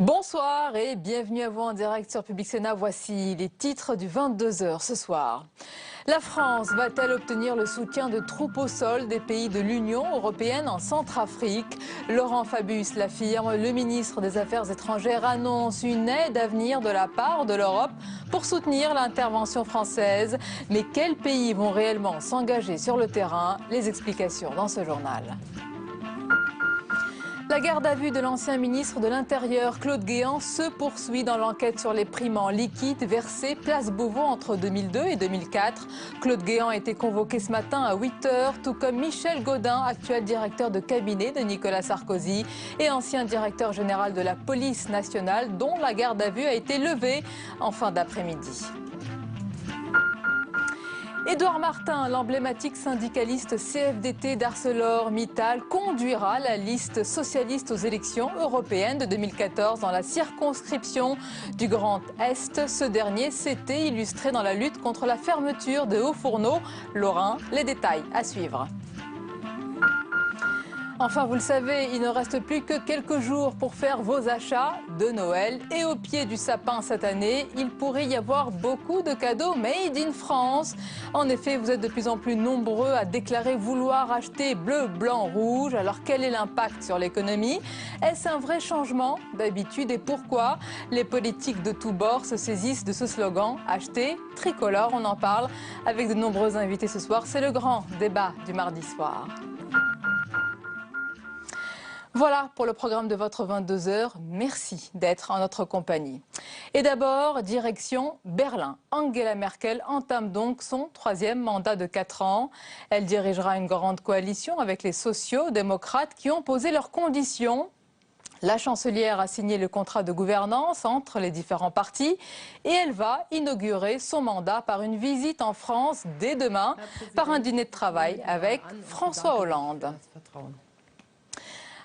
Bonsoir et bienvenue à vous en direct sur Public Sénat. Voici les titres du 22h ce soir. La France va-t-elle obtenir le soutien de troupes au sol des pays de l'Union européenne en Centrafrique? Laurent Fabius l'affirme, le ministre des Affaires étrangères annonce une aide à venir de la part de l'Europe pour soutenir l'intervention française. Mais quels pays vont réellement s'engager sur le terrain? Les explications dans ce journal. La garde à vue de l'ancien ministre de l'Intérieur, Claude Guéant, se poursuit dans l'enquête sur les primes en liquide versées place Beauvau entre 2002 et 2004. Claude Guéant a été convoqué ce matin à 8 h, tout comme Michel Gaudin, actuel directeur de cabinet de Nicolas Sarkozy et ancien directeur général de la police nationale, dont la garde à vue a été levée en fin d'après-midi. Édouard Martin, l'emblématique syndicaliste CFDT d'ArcelorMittal, conduira la liste socialiste aux élections européennes de 2014 dans la circonscription du Grand Est. Ce dernier s'était illustré dans la lutte contre la fermeture de hauts fourneaux lorrains. Les détails à suivre. Enfin, vous le savez, il ne reste plus que quelques jours pour faire vos achats de Noël. Et au pied du sapin cette année, il pourrait y avoir beaucoup de cadeaux made in France. En effet, vous êtes de plus en plus nombreux à déclarer vouloir acheter bleu, blanc, rouge. Alors quel est l'impact sur l'économie? Est-ce un vrai changement d'habitude et pourquoi les politiques de tous bords se saisissent de ce slogan « Acheter tricolore ». On en parle avec de nombreux invités ce soir. C'est le grand débat du mardi soir. Voilà pour le programme de votre 22h. Merci d'être en notre compagnie. Et d'abord, direction Berlin. Angela Merkel entame donc son 3e mandat de 4 ans. Elle dirigera une grande coalition avec les sociaux-démocrates qui ont posé leurs conditions. La chancelière a signé le contrat de gouvernance entre les différents partis et elle va inaugurer son mandat par une visite en France dès demain, par un dîner de travail avec François Hollande.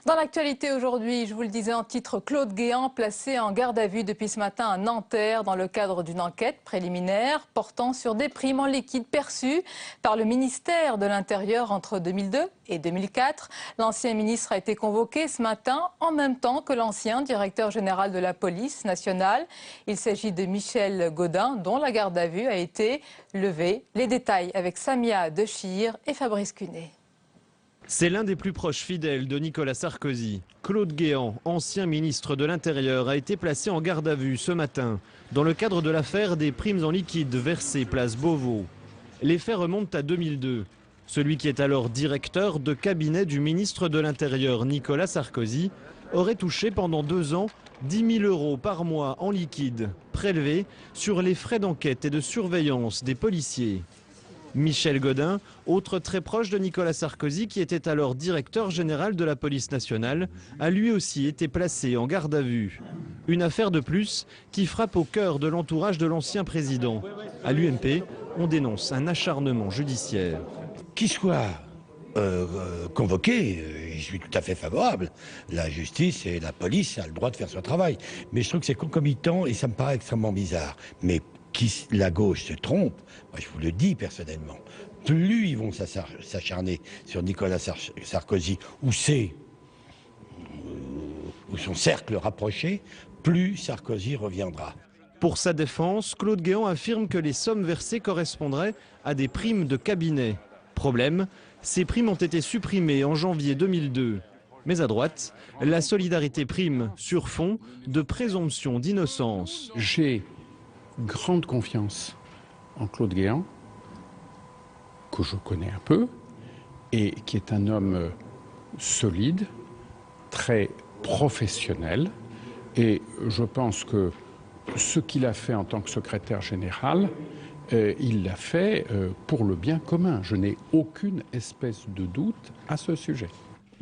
Dans l'actualité aujourd'hui, je vous le disais en titre, Claude Guéant placé en garde à vue depuis ce matin à Nanterre dans le cadre d'une enquête préliminaire portant sur des primes en liquide perçues par le ministère de l'Intérieur entre 2002 et 2004. L'ancien ministre a été convoqué ce matin en même temps que l'ancien directeur général de la police nationale. Il s'agit de Michel Gaudin dont la garde à vue a été levée. Les détails avec Samia Dechir et Fabrice Cunet. C'est l'un des plus proches fidèles de Nicolas Sarkozy. Claude Guéant, ancien ministre de l'Intérieur, a été placé en garde à vue ce matin dans le cadre de l'affaire des primes en liquide versées place Beauvau. Les faits remontent à 2002. Celui qui est alors directeur de cabinet du ministre de l'Intérieur, Nicolas Sarkozy, aurait touché pendant 2 ans 10 000 € par mois en liquide, prélevés sur les frais d'enquête et de surveillance des policiers. Michel Gaudin, autre très proche de Nicolas Sarkozy, qui était alors directeur général de la police nationale, a lui aussi été placé en garde à vue. Une affaire de plus qui frappe au cœur de l'entourage de l'ancien président. À l'UMP, on dénonce un acharnement judiciaire. Qu'il soit convoqué, je suis tout à fait favorable. La justice et la police a le droit de faire son travail. Mais je trouve que c'est concomitant et ça me paraît extrêmement bizarre. Mais la gauche se trompe, moi je vous le dis personnellement, plus ils vont s'acharner sur Nicolas Sarkozy ou son cercle rapproché, plus Sarkozy reviendra. Pour sa défense, Claude Guéant affirme que les sommes versées correspondraient à des primes de cabinet. Problème, ces primes ont été supprimées en janvier 2002. Mais à droite, la solidarité prime sur fond de présomption d'innocence. J'ai grande confiance en Claude Guéant, que je connais un peu, et qui est un homme solide, très professionnel, et je pense que ce qu'il a fait en tant que secrétaire général, il l'a fait pour le bien commun. Je n'ai aucune espèce de doute à ce sujet.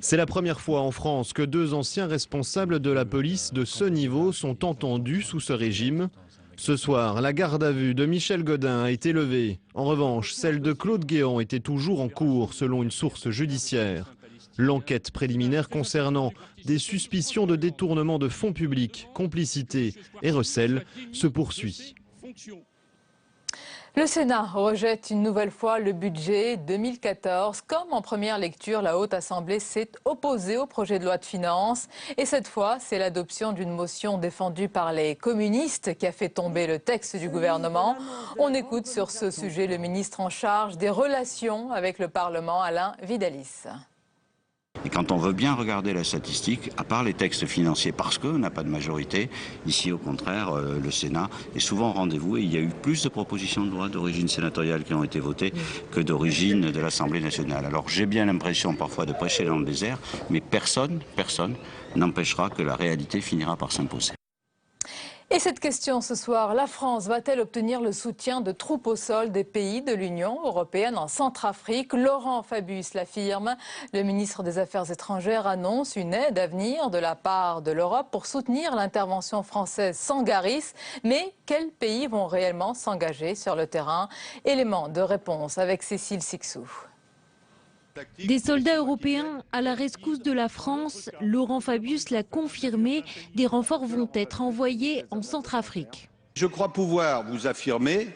C'est la première fois en France que 2 anciens responsables de la police de ce niveau sont entendus sous ce régime. Ce soir, la garde à vue de Michel Gaudin a été levée. En revanche, celle de Claude Guéant était toujours en cours, selon une source judiciaire. L'enquête préliminaire concernant des suspicions de détournement de fonds publics, complicité et recel se poursuit. Le Sénat rejette une nouvelle fois le budget 2014. Comme en première lecture, la Haute Assemblée s'est opposée au projet de loi de finances. Et cette fois, c'est l'adoption d'une motion défendue par les communistes qui a fait tomber le texte du gouvernement. On écoute sur ce sujet le ministre en charge des relations avec le Parlement, Alain Vidalis. Et quand on veut bien regarder la statistique, à part les textes financiers, parce qu'on n'a pas de majorité, ici au contraire, le Sénat est souvent au rendez-vous et il y a eu plus de propositions de loi d'origine sénatoriale qui ont été votées que d'origine de l'Assemblée nationale. Alors j'ai bien l'impression parfois de prêcher dans le désert, mais personne n'empêchera que la réalité finira par s'imposer. Et cette question ce soir, la France va-t-elle obtenir le soutien de troupes au sol des pays de l'Union européenne en Centrafrique? Laurent Fabius l'affirme. Le ministre des Affaires étrangères annonce une aide à venir de la part de l'Europe pour soutenir l'intervention française Sangaris. Mais quels pays vont réellement s'engager sur le terrain? Élément de réponse avec Cécile Sixou. Des soldats européens à la rescousse de la France, Laurent Fabius l'a confirmé, des renforts vont être envoyés en Centrafrique. Je crois pouvoir vous affirmer,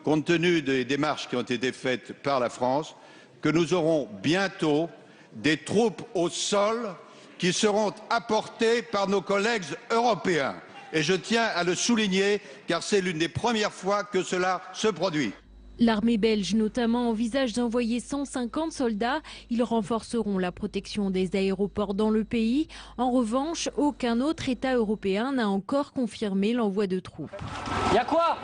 compte tenu des démarches qui ont été faites par la France, que nous aurons bientôt des troupes au sol qui seront apportées par nos collègues européens. Et je tiens à le souligner car c'est l'une des premières fois que cela se produit. L'armée belge notamment envisage d'envoyer 150 soldats. Ils renforceront la protection des aéroports dans le pays. En revanche, aucun autre État européen n'a encore confirmé l'envoi de troupes. Y a quoi?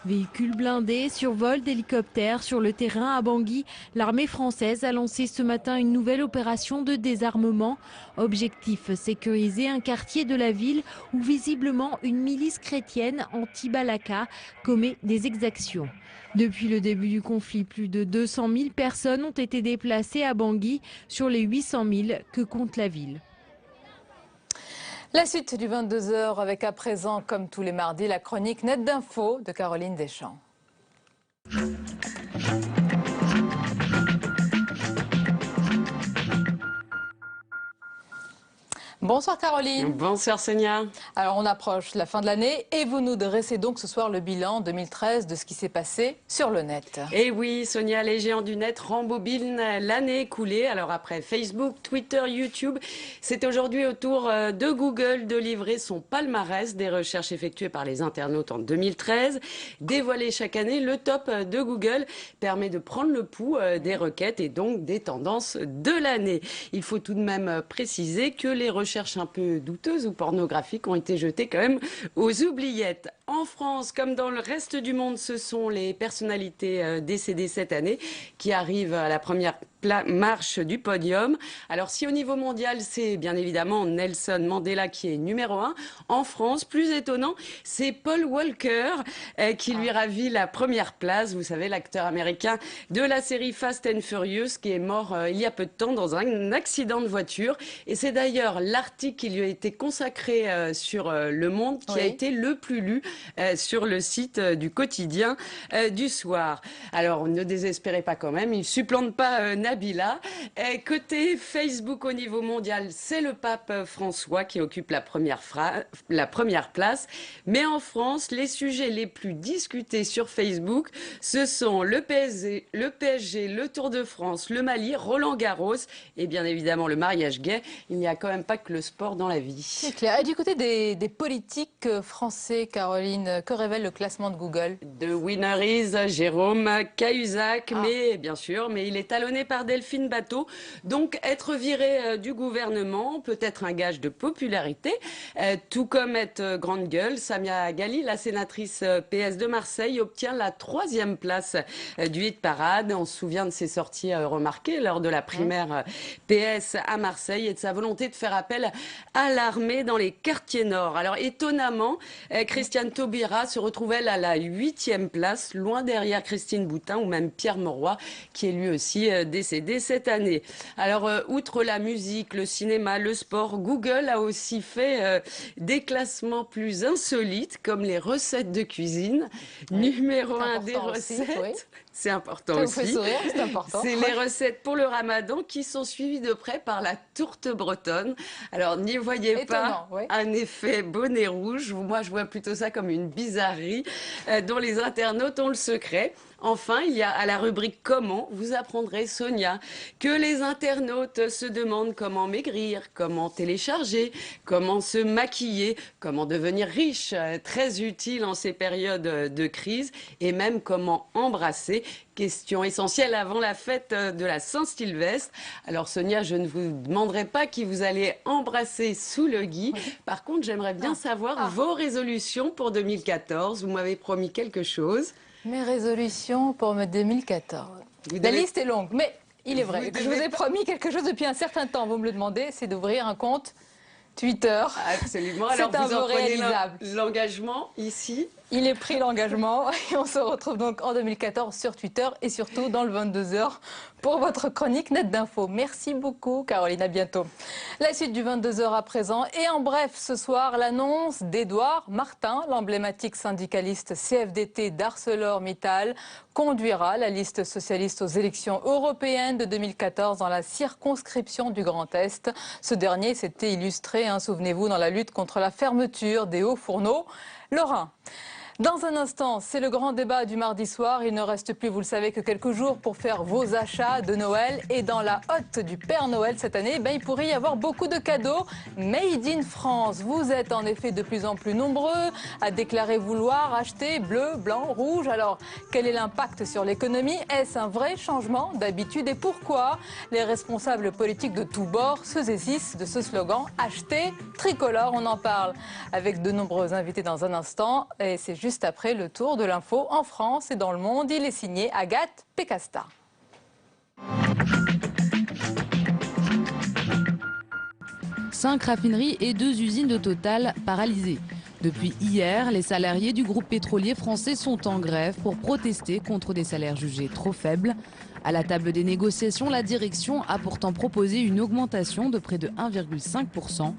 Véhicules blindés, survol d'hélicoptères sur le terrain à Bangui. L'armée française a lancé ce matin une nouvelle opération de désarmement. Objectif, sécuriser un quartier de la ville où visiblement une milice chrétienne anti-Balaka commet des exactions. Depuis le début du conflit, plus de 200 000 personnes ont été déplacées à Bangui sur les 800 000 que compte la ville. La suite du 22h avec à présent, comme tous les mardis, la chronique Net d'info de Caroline Deschamps. Bonsoir Caroline. Bonsoir Sonia. Alors on approche la fin de l'année et vous nous dressez donc ce soir le bilan 2013 de ce qui s'est passé sur le net. Et oui Sonia, les géants du net rembobinent l'année écoulée. Alors après Facebook, Twitter, YouTube, c'est aujourd'hui au tour de Google de livrer son palmarès des recherches effectuées par les internautes en 2013. Dévoilé chaque année, le top de Google permet de prendre le pouls des requêtes et donc des tendances de l'année. Il faut tout de même préciser que les recherches un peu douteuses ou pornographiques ont été jetées quand même aux oubliettes. En France, comme dans le reste du monde, ce sont les personnalités décédées cette année qui arrivent à la première marche du podium. Alors si au niveau mondial, c'est bien évidemment Nelson Mandela qui est numéro 1, en France, plus étonnant, c'est Paul Walker qui lui ravit la première place. Vous savez, l'acteur américain de la série Fast and Furious qui est mort il y a peu de temps dans un accident de voiture. Et c'est d'ailleurs l'article qui lui a été consacré sur Le Monde qui a été le plus lu sur le site du quotidien du soir. Alors ne désespérez pas quand même, il ne supplante pas Nabila. Côté Facebook au niveau mondial, c'est le pape François qui occupe la première place. Mais en France, les sujets les plus discutés sur Facebook, ce sont le PSG, le Tour de France, le Mali, Roland-Garros et bien évidemment le mariage gay. Il n'y a quand même pas que le sport dans la vie. C'est clair. Et du côté des politiques français, Caroline, que révèle le classement de Google? The winner is Jérôme Cahuzac, mais bien sûr, mais il est talonné par Delphine Batho. Donc être viré du gouvernement peut être un gage de popularité, tout comme être grande gueule. Samia Ghali, la sénatrice PS de Marseille, obtient la 3e place du hit parade. On se souvient de ses sorties remarquées lors de la primaire PS à Marseille et de sa volonté de faire appel à l'armée dans les quartiers nord. Alors étonnamment, Christiane Taubira se retrouve elle à la 8e place, loin derrière Christine Boutin ou même Pierre Mauroy, qui est lui aussi décédé cette année. Alors outre la musique, le cinéma, le sport, Google a aussi fait des classements plus insolites comme les recettes de cuisine. Numéro 1 des recettes. c'est important Ça vous aussi. fait sourire, c'est important. C'est les recettes pour le ramadan qui sont suivies de près par la tourte bretonne. Alors n'y voyez Étonnant, pas ouais. un effet bonnet rouge. Moi, je vois plutôt ça comme une bizarrerie dont les internautes ont le secret. Enfin, il y a à la rubrique Comment, vous apprendrez, Sonia, que les internautes se demandent comment maigrir, comment télécharger, comment se maquiller, comment devenir riche, très utile en ces périodes de crise, et même comment embrasser. Question essentielle avant la fête de la Saint-Sylvestre. Alors Sonia, je ne vous demanderai pas qui vous allez embrasser sous le gui. Par contre, j'aimerais bien savoir vos résolutions pour 2014. Vous m'avez promis quelque chose. Mes résolutions pour 2014. La devez- liste est longue, mais il est vrai Vous que je vous ai devez- promis quelque chose depuis un certain temps. Vous me le demandez, c'est d'ouvrir un compte Twitter. Absolument. C'est Alors un vous vœu en prenez réalisable. l'engagement ici. Il est pris l'engagement et on se retrouve donc en 2014 sur Twitter et surtout dans le 22h pour votre chronique Net d'Info. Merci beaucoup Caroline, à bientôt. La suite du 22h à présent et en bref ce soir l'annonce d'Édouard Martin, l'emblématique syndicaliste CFDT d'ArcelorMittal, conduira la liste socialiste aux élections européennes de 2014 dans la circonscription du Grand Est. Ce dernier s'était illustré, souvenez-vous, dans la lutte contre la fermeture des hauts fourneaux lorrains. Dans un instant, c'est le grand débat du mardi soir. Il ne reste plus, vous le savez, que quelques jours pour faire vos achats de Noël. Et dans la hotte du Père Noël cette année, il pourrait y avoir beaucoup de cadeaux made in France. Vous êtes en effet de plus en plus nombreux à déclarer vouloir acheter bleu, blanc, rouge. Alors, quel est l'impact sur l'économie? Est-ce un vrai changement d'habitude? Et pourquoi les responsables politiques de tous bords se saisissent de ce slogan « Acheter tricolore ». On en parle avec de nombreux invités dans un instant. Et c'est juste après le tour de l'info en France et dans le monde. Il est signé Agathe Pecasta. Cinq raffineries et 2 usines de Total paralysées. Depuis hier, les salariés du groupe pétrolier français sont en grève pour protester contre des salaires jugés trop faibles. À la table des négociations, la direction a pourtant proposé une augmentation de près de 1,5%.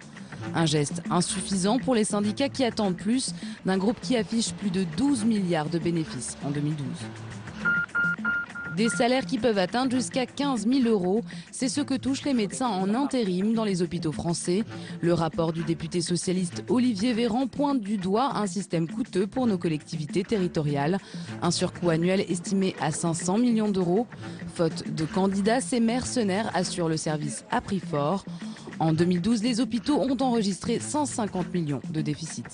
Un geste insuffisant pour les syndicats qui attendent plus d'un groupe qui affiche plus de 12 milliards de bénéfices en 2012. Des salaires qui peuvent atteindre jusqu'à 15 000 €. C'est ce que touchent les médecins en intérim dans les hôpitaux français. Le rapport du député socialiste Olivier Véran pointe du doigt un système coûteux pour nos collectivités territoriales. Un surcoût annuel estimé à 500 millions d'euros. Faute de candidats, ces mercenaires assurent le service à prix fort. En 2012, les hôpitaux ont enregistré 150 millions de déficit.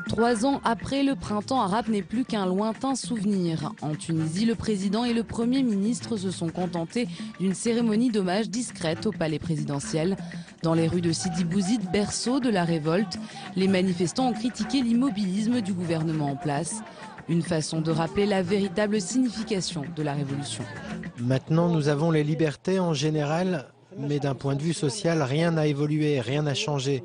3 ans après, le printemps arabe n'est plus qu'un lointain souvenir. En Tunisie, le président et le Premier ministre se sont contentés d'une cérémonie d'hommage discrète au palais présidentiel. Dans les rues de Sidi Bouzid, berceau de la révolte, les manifestants ont critiqué l'immobilisme du gouvernement en place. Une façon de rappeler la véritable signification de la révolution. Maintenant, nous avons les libertés en général, mais d'un point de vue social, rien n'a évolué, rien n'a changé.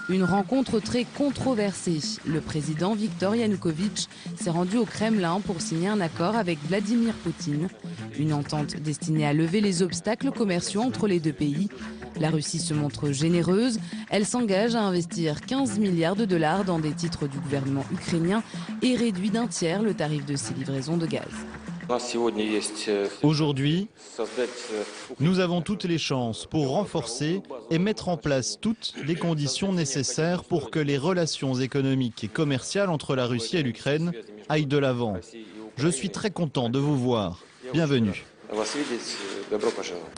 Une rencontre très controversée. Le président Viktor Yanukovych s'est rendu au Kremlin pour signer un accord avec Vladimir Poutine. Une entente destinée à lever les obstacles commerciaux entre les deux pays. La Russie se montre généreuse. Elle s'engage à investir 15 milliards de dollars dans des titres du gouvernement ukrainien et réduit d'1 tiers le tarif de ses livraisons de gaz. Aujourd'hui, nous avons toutes les chances pour renforcer et mettre en place toutes les conditions nécessaires pour que les relations économiques et commerciales entre la Russie et l'Ukraine aillent de l'avant. Je suis très content de vous voir. Bienvenue.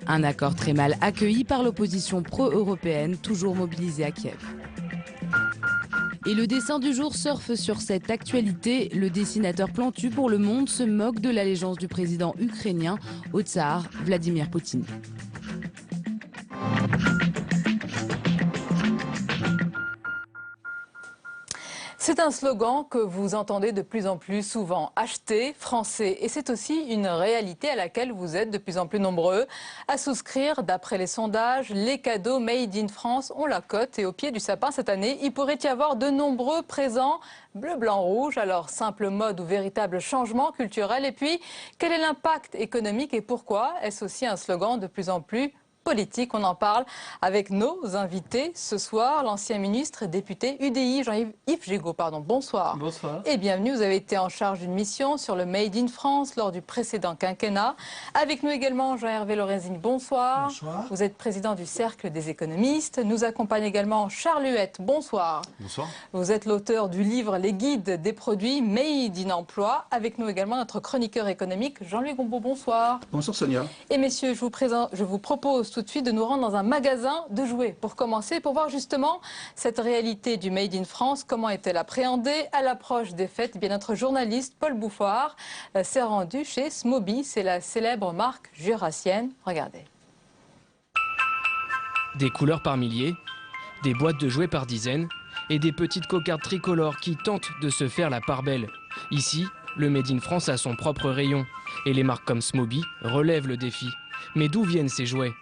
Un accord très mal accueilli par l'opposition pro-européenne, toujours mobilisée à Kiev. Et le dessin du jour surfe sur cette actualité. Le dessinateur plantu pour Le Monde se moque de l'allégeance du président ukrainien au tsar Vladimir Poutine. C'est un slogan que vous entendez de plus en plus souvent, acheter français. Et c'est aussi une réalité à laquelle vous êtes de plus en plus nombreux à souscrire. D'après les sondages, les cadeaux made in France ont la cote. Et au pied du sapin cette année, il pourrait y avoir de nombreux présents bleu, blanc, rouge. Alors, simple mode ou véritable changement culturel? Et puis, quel est l'impact économique et pourquoi est-ce aussi un slogan de plus en plus politique. On en parle avec nos invités ce soir, l'ancien ministre et député UDI, Jean-Yves Jégo. Bonsoir. Bonsoir. Et bienvenue, vous avez été en charge d'une mission sur le Made in France lors du précédent quinquennat. Avec nous également Jean-Hervé Lorenzini, bonsoir. Bonsoir. Vous êtes président du Cercle des économistes. Nous accompagne également Charles Huette, bonsoir. Bonsoir. Vous êtes l'auteur du livre Les guides des produits Made in Emploi. Avec nous également notre chroniqueur économique Jean-Louis Gombaud, bonsoir. Bonsoir Sonia. Et messieurs, je vous propose tout de suite de nous rendre dans un magasin de jouets pour commencer, pour voir justement cette réalité du Made in France, comment est-elle appréhendée à l'approche des fêtes. Eh bien, notre journaliste Paul Bouffard s'est rendu chez Smoby, c'est la célèbre marque jurassienne. Regardez. Des couleurs par milliers, des boîtes de jouets par dizaines et des petites cocardes tricolores qui tentent de se faire la part belle. Ici, le Made in France a son propre rayon et les marques comme Smoby relèvent le défi. Mais d'où viennent ces jouets?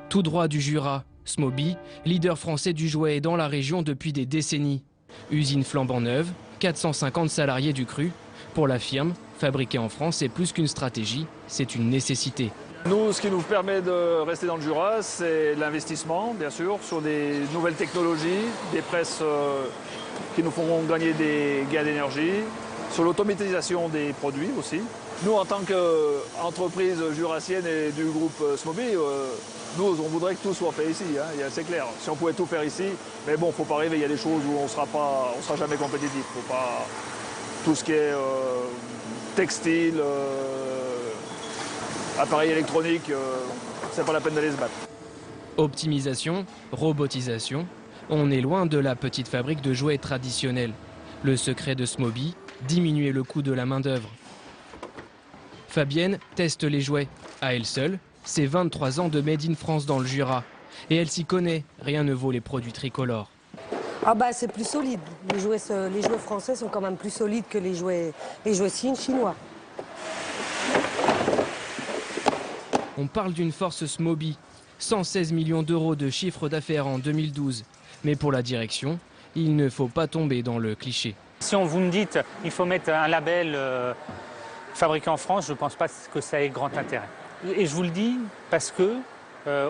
Tout droit du Jura, Smoby, leader français du jouet dans la région depuis des décennies. Usine flambant neuve, 450 salariés du cru. Pour la firme, fabriquer en France, c'est plus qu'une stratégie, c'est une nécessité. Nous, ce qui nous permet de rester dans le Jura, c'est l'investissement, bien sûr, sur des nouvelles technologies, des presses qui nous feront gagner des gains d'énergie, sur l'automatisation des produits aussi. Nous, en tant qu'entreprise jurassienne et du groupe Smoby, nous, on voudrait que tout soit fait ici, hein, c'est clair. Si on pouvait tout faire ici, mais bon, il ne faut pas rêver, il y a des choses où on sera jamais compétitif. Faut pas... Tout ce qui est textile, appareil électronique, c'est pas la peine d'aller se battre. Optimisation, robotisation, on est loin de la petite fabrique de jouets traditionnels. Le secret de Smoby, diminuer le coût de la main-d'œuvre. Fabienne teste les jouets. À elle seule, c'est 23 ans de Made in France dans le Jura. Et elle s'y connaît, rien ne vaut les produits tricolores. Ah bah c'est plus solide. Les jouets français sont quand même plus solides que les jouets chinois. On parle d'une force Smoby, 116 millions d'euros de chiffre d'affaires en 2012. Mais pour la direction, il ne faut pas tomber dans le cliché. Si vous me dites qu'il faut mettre un label fabriqué en France, je ne pense pas que ça ait grand intérêt. Et je vous le dis parce que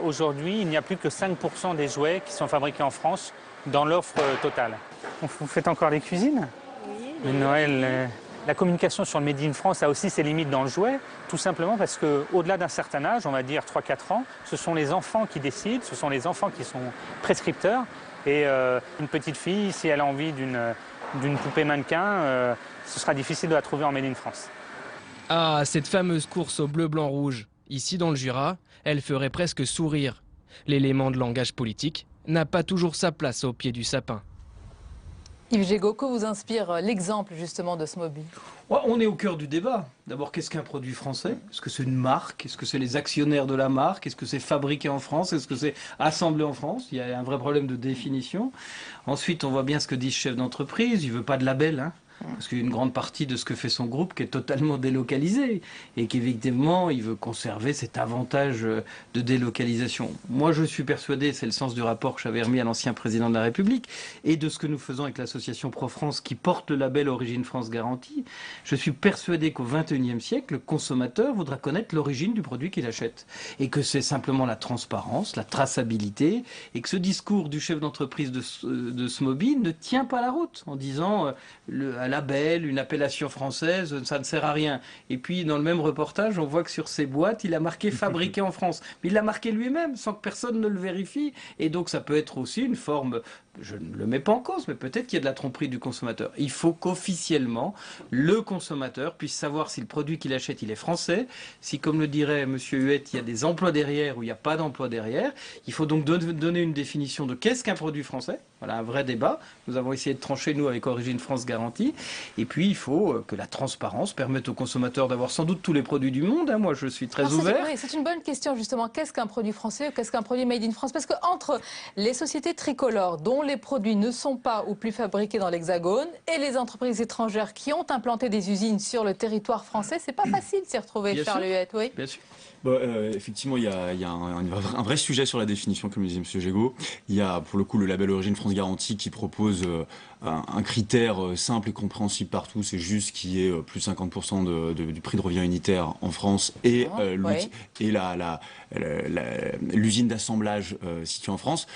aujourd'hui, il n'y a plus que 5% des jouets qui sont fabriqués en France dans l'offre totale. Vous faites encore des cuisines? Oui. Le Noël, la communication sur le Made in France a aussi ses limites dans le jouet, tout simplement parce qu'au-delà d'un certain âge, on va dire 3-4 ans, ce sont les enfants qui décident, ce sont les enfants qui sont prescripteurs. Et une petite fille, si elle a envie d'une poupée mannequin, ce sera difficile de la trouver en Made in France. Ah, cette fameuse course au bleu, blanc, rouge. Ici, dans le Jura, elle ferait presque sourire. L'élément de langage politique n'a pas toujours sa place au pied du sapin. Yves Jégo, que vous inspire l'exemple justement de Smoby? On est au cœur du débat. D'abord, qu'est-ce qu'un produit français? Est-ce que c'est une marque? Est-ce que c'est les actionnaires de la marque? Est-ce que c'est fabriqué en France? Est-ce que c'est assemblé en France? Il y a un vrai problème de définition. Ensuite, on voit bien ce que dit ce chef d'entreprise. Il ne veut pas de label, hein. Parce qu'il y a une grande partie de ce que fait son groupe qui est totalement délocalisé et qu'effectivement, il veut conserver cet avantage de délocalisation. Moi, je suis persuadé, c'est le sens du rapport que j'avais remis à l'ancien président de la République et de ce que nous faisons avec l'association Pro-France qui porte le label Origine France Garantie. Je suis persuadé qu'au XXIe siècle, le consommateur voudra connaître l'origine du produit qu'il achète et que c'est simplement la transparence, la traçabilité et que ce discours du chef d'entreprise de Smoby ne tient pas la route en disant un label, une appellation française, ça ne sert à rien. Et puis, dans le même reportage, on voit que sur ces boîtes, il a marqué « fabriqué en France ». Mais il l'a marqué lui-même, sans que personne ne le vérifie. Et donc, ça peut être aussi une forme, je ne le mets pas en cause, mais peut-être qu'il y a de la tromperie du consommateur. Il faut qu'officiellement, le consommateur puisse savoir si le produit qu'il achète, il est français. Si, comme le dirait M. Huette, il y a des emplois derrière ou il n'y a pas d'emploi derrière. Il faut donc donner une définition de qu'est-ce qu'un produit français. Voilà un vrai débat. Nous avons essayé de trancher, nous, avec Origine France Garantie. Et puis, il faut que la transparence permette aux consommateurs d'avoir sans doute tous les produits du monde. Hein. Moi, je suis très ouvert. C'est une bonne question, justement. Qu'est-ce qu'un produit français ou qu'est-ce qu'un produit made in France? Parce qu'entre les sociétés tricolores, dont dont les produits ne sont pas ou plus fabriqués dans l'Hexagone et les entreprises étrangères qui ont implanté des usines sur le territoire français, c'est pas facile de s'y retrouver, Charles Huette, oui. Bien sûr. Effectivement, il y a un vrai sujet sur la définition, comme le disait M. Gégaud. Il y a pour le coup le label Origine France Garantie qui propose un critère simple et compréhensible partout, c'est juste qu'il y ait plus de 50% du prix de revient unitaire en France et l'usine d'assemblage située en France.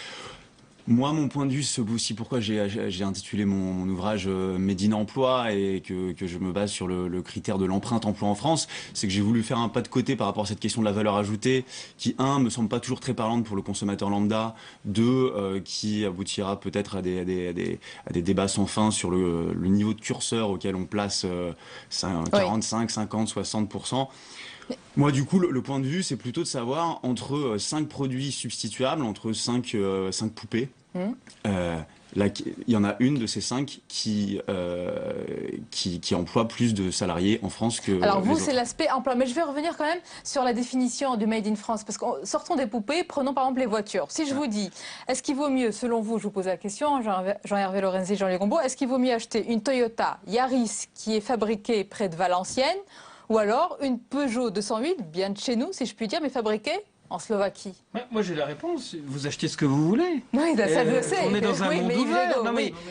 Moi, mon point de vue, c'est aussi pourquoi j'ai intitulé mon ouvrage Made in Emploi et que je me base sur le critère de l'empreinte emploi en France, c'est que j'ai voulu faire un pas de côté par rapport à cette question de la valeur ajoutée qui, me semble pas toujours très parlante pour le consommateur lambda, qui aboutira peut-être à des débats sans fin sur le niveau de curseur auquel on place 45, 50, 60%. Moi, du coup, le point de vue, c'est plutôt de savoir entre 5 produits substituables, entre 5 poupées. Là, il y en a une de ces 5 qui emploie plus de salariés en France que Alors vous, les c'est autres. l'aspect emploi. Mais je vais revenir quand même sur la définition du Made in France. Parce que sortons des poupées, prenons par exemple les voitures. Si je vous dis, est-ce qu'il vaut mieux, selon vous, je vous pose la question, Jean-Hervé Lorenzi, Jean-Louis Gombault, est-ce qu'il vaut mieux acheter une Toyota Yaris qui est fabriquée près de Valenciennes ou alors une Peugeot 208, bien de chez nous, si je puis dire, mais fabriquée en Slovaquie? Moi j'ai la réponse, vous achetez ce que vous voulez. Oui, ça je le sais. On est dans un monde ouvert.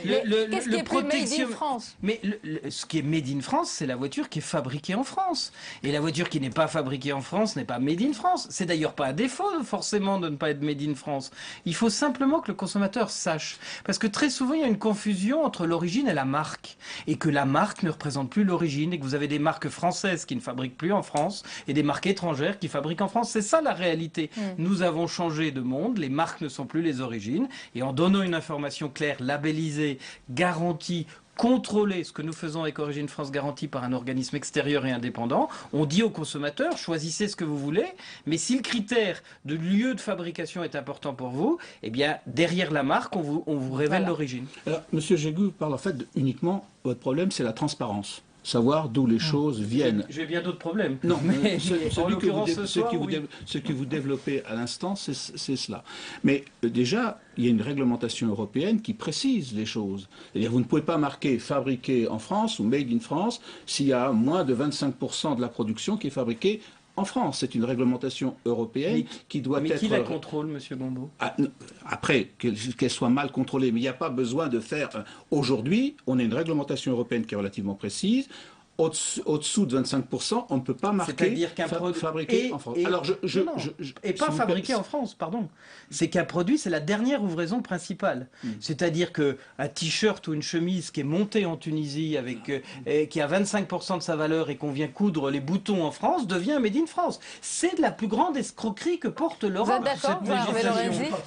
Qu'est-ce qui est pris Made in France? Mais ce qui est Made in France, c'est la voiture qui est fabriquée en France. Et la voiture qui n'est pas fabriquée en France n'est pas Made in France. C'est d'ailleurs pas un défaut forcément de ne pas être Made in France. Il faut simplement que le consommateur sache. Parce que très souvent il y a une confusion entre l'origine et la marque. Et que la marque ne représente plus l'origine et que vous avez des marques françaises qui ne fabriquent plus en France et des marques étrangères qui fabriquent en France. C'est ça la réalité. Nous avons changé de monde, les marques ne sont plus les origines, et en donnant une information claire, labellisée, garantie, contrôler ce que nous faisons avec Origine France Garantie par un organisme extérieur et indépendant, on dit aux consommateurs, choisissez ce que vous voulez, mais si le critère de lieu de fabrication est important pour vous, eh bien, derrière la marque, on vous révèle l'origine. Alors, M. Gégaud parle en fait uniquement, votre problème, c'est la transparence. Savoir d'où les choses viennent. J'ai bien d'autres problèmes. Non, mais ce que vous développez à l'instant, c'est cela. Mais déjà, il y a une réglementation européenne qui précise les choses. C'est-à-dire, vous ne pouvez pas marquer fabriqué en France ou made in France s'il y a moins de 25% de la production qui est fabriquée en France. C'est une réglementation européenne qui doit être... Mais qui la contrôle, M. Gombault? Après, qu'elle soit mal contrôlée, mais il n'y a pas besoin de faire... Aujourd'hui, on a une réglementation européenne qui est relativement précise. Au-dessous de 25%, on ne peut pas marquer fabriqué en France. Et pas fabriqué en France, pardon. C'est qu'un produit, c'est la dernière ouvraison principale. C'est-à-dire qu'un t-shirt ou une chemise qui est montée en Tunisie, qui a 25% de sa valeur et qu'on vient coudre les boutons en France, devient Made in France. C'est de la plus grande escroquerie que porte l'Europe.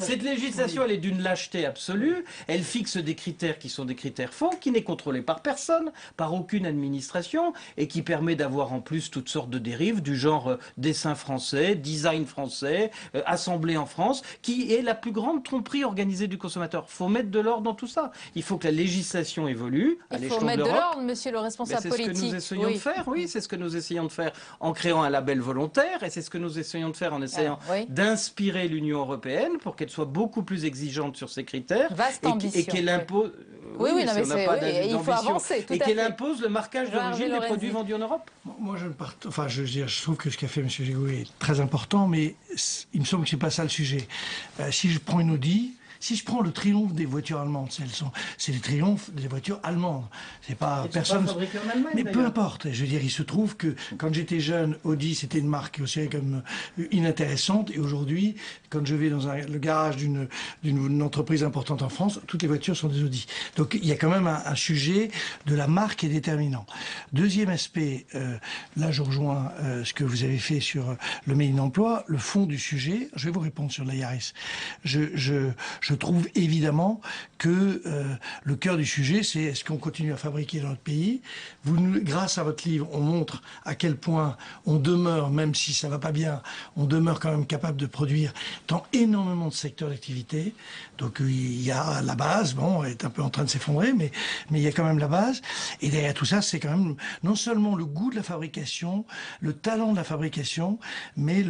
Cette législation, elle est d'une lâcheté absolue. Elle fixe des critères qui sont des critères faux, qui n'est contrôlé par personne, par aucune administration, et qui permet d'avoir en plus toutes sortes de dérives du genre dessin français, design français, assemblé en France, qui est la plus grande tromperie organisée du consommateur. Il faut mettre de l'ordre dans tout ça. Il faut que la législation évolue à l'échelon de l'Europe. Il faut mettre de l'ordre, monsieur le responsable politique. C'est ce que nous essayons de faire, oui, c'est ce que nous essayons de faire en créant un label volontaire, et c'est ce que nous essayons de faire en essayant d'inspirer l'Union européenne pour qu'elle soit beaucoup plus exigeante sur ces critères. Vaste ambition. Et qu'elle impose... il faut avancer, et qu'elle impose le marquage d'origine des produits vendus en Europe. Moi, je trouve que ce qu'a fait M. Gégaud est très important, mais il me semble que ce n'est pas ça le sujet. Si je prends une Audi, si je prends le triomphe des voitures allemandes, c'est le triomphe des voitures allemandes. C'est pas personne. Pas fabriquées en Allemagne, mais peu importe. Je veux dire, il se trouve que quand j'étais jeune, Audi c'était une marque considérée comme inintéressante, et aujourd'hui, quand je vais dans le garage d'une entreprise importante en France, toutes les voitures sont des Audi. Donc il y a quand même un sujet de la marque qui est déterminant. Deuxième aspect, là je rejoins ce que vous avez fait sur le Made in Emploi, le fond du sujet. Je vais vous répondre sur la Yaris. Je trouve évidemment que le cœur du sujet, c'est est-ce qu'on continue à fabriquer dans notre pays. Grâce à votre livre, on montre à quel point on demeure, même si ça va pas bien, on demeure quand même capable de produire dans énormément de secteurs d'activité. Donc il y a la base, bon, elle est un peu en train de s'effondrer, mais il y a quand même la base. Et derrière tout ça, c'est quand même non seulement le goût de la fabrication, le talent de la fabrication, mais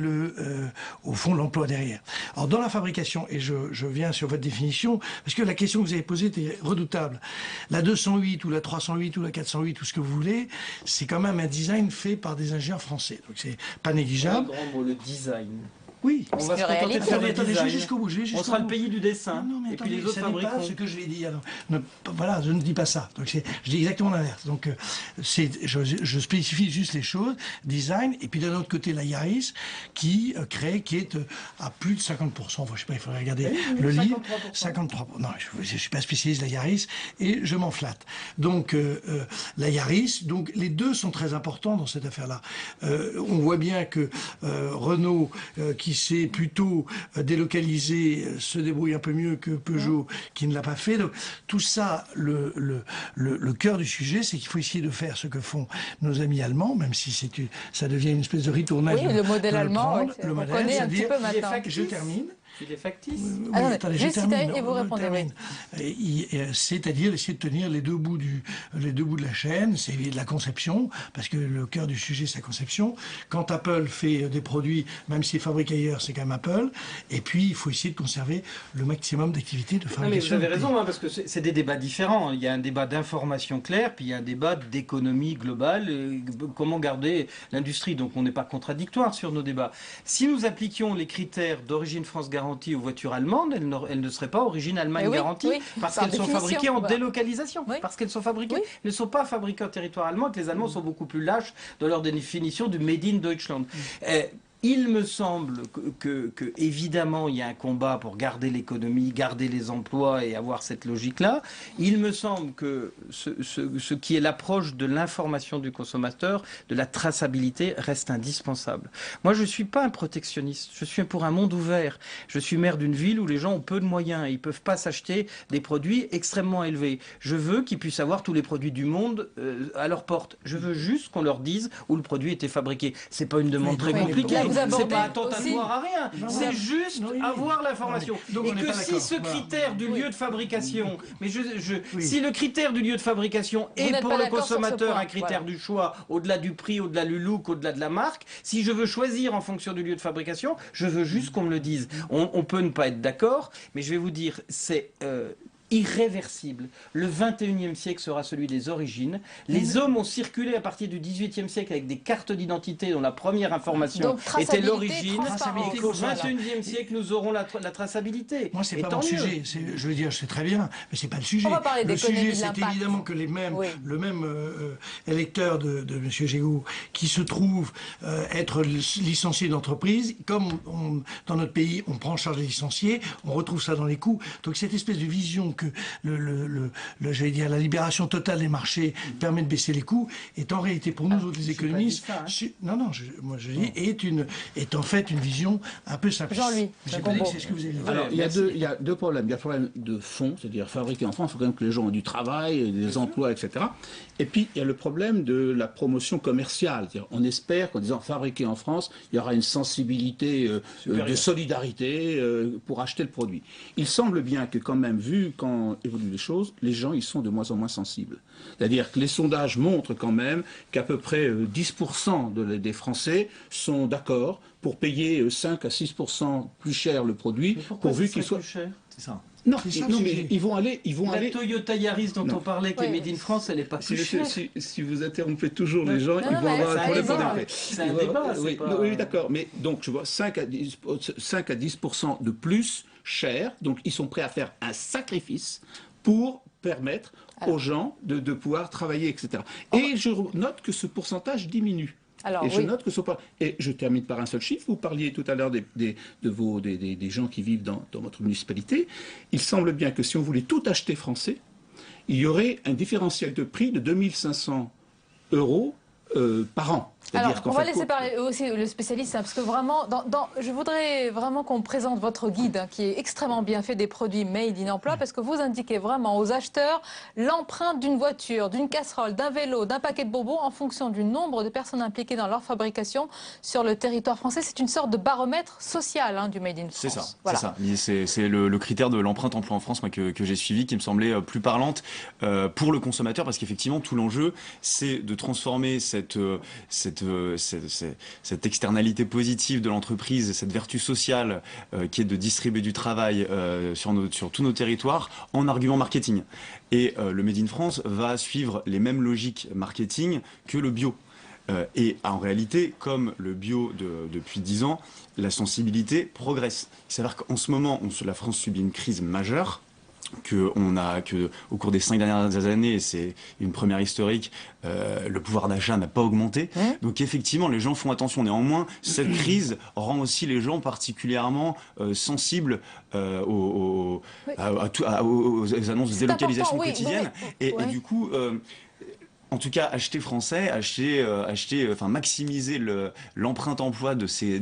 au fond l'emploi derrière. Alors dans la fabrication, et je viens sur sur votre définition, parce que la question que vous avez posée était redoutable. La 208 ou la 308 ou la 408, tout ce que vous voulez, c'est quand même un design fait par des ingénieurs français. Donc c'est pas négligeable. Un grand mot, le design. Oui, on va se contenter de faire des designs. On sera le pays du dessin. Non, mais et attendez, puis les autres ça n'est pas ce que je l'ai dit. Alors, voilà, je ne dis pas ça. Donc je dis exactement l'inverse. Donc je spécifie juste les choses, design, et puis d'un autre côté la Yaris qui est à plus de 50%. Enfin, je sais pas, il faudrait regarder le livre. 53%. Non, je suis pas spécialiste de la Yaris et je m'en flatte. Donc la Yaris, donc les deux sont très importants dans cette affaire-là. On voit bien que Renault qui s'est plutôt délocalisé, se débrouille un peu mieux que Peugeot, qui ne l'a pas fait. Donc, tout ça, le cœur du sujet, c'est qu'il faut essayer de faire ce que font nos amis allemands, même si ça devient une espèce de ritournage. Oui, le modèle allemand, le on modèle, connaît un petit peu maintenant. Je termine. Il est factice. Oui, attendez, je termine et vous répondez. C'est-à-dire essayer de tenir les deux bouts de la chaîne, c'est de la conception, parce que le cœur du sujet, c'est la conception. Quand Apple fait des produits, même s'ils fabriquent ailleurs, c'est quand même Apple. Et puis, il faut essayer de conserver le maximum d'activité de fabrication. Non, mais vous avez raison, parce que c'est des débats différents. Il y a un débat d'information claire, puis il y a un débat d'économie globale, comment garder l'industrie. Donc on n'est pas contradictoire sur nos débats. Si nous appliquions les critères d'origine France garantie aux voitures allemandes, elles ne seraient pas origine Allemagne garantie, parce qu'elles sont fabriquées en délocalisation, parce qu'elles sont fabriquées, elles ne sont pas fabriquées en territoire allemand, que les Allemands sont beaucoup plus lâches dans leur définition du Made in Deutschland. Il me semble que évidemment, il y a un combat pour garder l'économie, garder les emplois et avoir cette logique-là. Il me semble que ce qui est l'approche de l'information du consommateur, de la traçabilité, reste indispensable. Moi, je ne suis pas un protectionniste. Je suis pour un monde ouvert. Je suis maire d'une ville où les gens ont peu de moyens et ils ne peuvent pas s'acheter des produits extrêmement élevés. Je veux qu'ils puissent avoir tous les produits du monde à leur porte. Je veux juste qu'on leur dise où le produit était fabriqué. Ce n'est pas une demande très compliquée. C'est pas attentatoire à rien, c'est juste avoir l'information. Et que si ce critère du lieu de fabrication, si le critère du lieu de fabrication est pour le consommateur un critère du choix, au-delà du prix, au-delà du look, au-delà de la marque, si je veux choisir en fonction du lieu de fabrication, je veux juste qu'on me le dise. On peut ne pas être d'accord, mais je vais vous dire, c'est irréversible. Le 21e siècle sera celui des origines. Les hommes ont circulé à partir du 18e siècle avec des cartes d'identité dont la première information était l'origine. Et qu'au 21e siècle, nous aurons la traçabilité. Moi, c'est pas mon sujet. Je veux dire, c'est très bien, mais c'est pas le sujet. On va parler le sujet, c'est d'impact. évidemment que le même électeur de M. Gégaud, qui se trouve être licencié d'entreprise, comme dans notre pays, on prend en charge les licenciés, on retrouve ça dans les coûts. Donc cette espèce de vision que j'allais dire, la libération totale des marchés permet de baisser les coûts, est en réalité pour nous autres les économistes, est en fait une vision un peu simpliste. Jean-Louis, c'est ce que vous avez dit. Alors, il y a deux problèmes. Il y a le problème de fond, c'est-à-dire fabriquer en France, il faut quand même que les gens aient du travail, des emplois, etc. Et puis, il y a le problème de la promotion commerciale. On espère qu'en disant fabriquer en France, il y aura une sensibilité de solidarité pour acheter le produit. Il semble bien que quand même, vu quand évoluent les choses, les gens ils sont de moins en moins sensibles. C'est-à-dire que les sondages montrent quand même qu'à peu près 10% des Français sont d'accord pour payer 5 à 6% plus cher le produit, pourvu qu'il soit... Plus cher, c'est ça. Non, mais ils vont aller... La Toyota Yaris dont on parlait, qui est Made in France, elle n'est pas plus chère. Si vous interrompez toujours les gens, ils vont avoir un problème pour développer. C'est un débat. Oui, d'accord. Mais donc, je vois 5 à 10% de plus cher. Donc, ils sont prêts à faire un sacrifice pour permettre aux gens de pouvoir travailler, etc. Et je note que ce pourcentage diminue. Je note que ce pas. Et je termine par un seul chiffre. Vous parliez tout à l'heure des gens qui vivent dans votre municipalité. Il semble bien que si on voulait tout acheter français, il y aurait un différentiel de prix de 2500 € par an. Alors, on va laisser parler aussi le spécialiste, parce que vraiment, je voudrais vraiment qu'on présente votre guide, qui est extrêmement bien fait des produits Made in Emploi, parce que vous indiquez vraiment aux acheteurs l'empreinte d'une voiture, d'une casserole, d'un vélo, d'un paquet de bonbons en fonction du nombre de personnes impliquées dans leur fabrication sur le territoire français. C'est une sorte de baromètre social du Made in France. C'est ça, voilà. c'est le critère de l'empreinte emploi en France que j'ai suivi, qui me semblait plus parlante pour le consommateur, parce qu'effectivement, tout l'enjeu, c'est de transformer cette cette externalité positive de l'entreprise, cette vertu sociale qui est de distribuer du travail sur tous nos territoires en argument marketing. Et le Made in France va suivre les mêmes logiques marketing que le bio. Et en réalité, comme le bio depuis 10 ans, la sensibilité progresse. Il s'avère qu'en ce moment, la France subit une crise majeure, au cours des 5 dernières années, et c'est une première historique, le pouvoir d'achat n'a pas augmenté. Donc effectivement, les gens font attention. Néanmoins, cette crise rend aussi les gens particulièrement sensibles aux annonces de délocalisation quotidiennes. Et du coup... en tout cas, acheter français, maximiser l'empreinte emploi de ses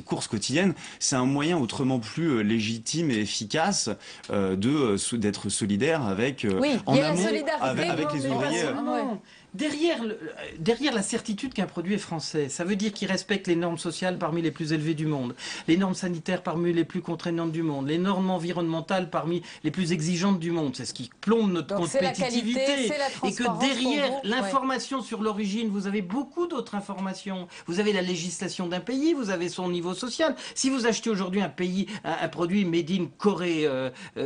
courses quotidiennes, c'est un moyen autrement plus légitime et efficace d'être solidaire avec en amont avec les ouvriers. Derrière la certitude qu'un produit est français, ça veut dire qu'il respecte les normes sociales parmi les plus élevées du monde, les normes sanitaires parmi les plus contraignantes du monde, les normes environnementales parmi les plus exigeantes du monde. C'est ce qui plombe notre compétitivité. Et que derrière l'information sur l'origine, vous avez beaucoup d'autres informations. Vous avez la législation d'un pays, vous avez son niveau social. Si vous achetez aujourd'hui un produit made in Corée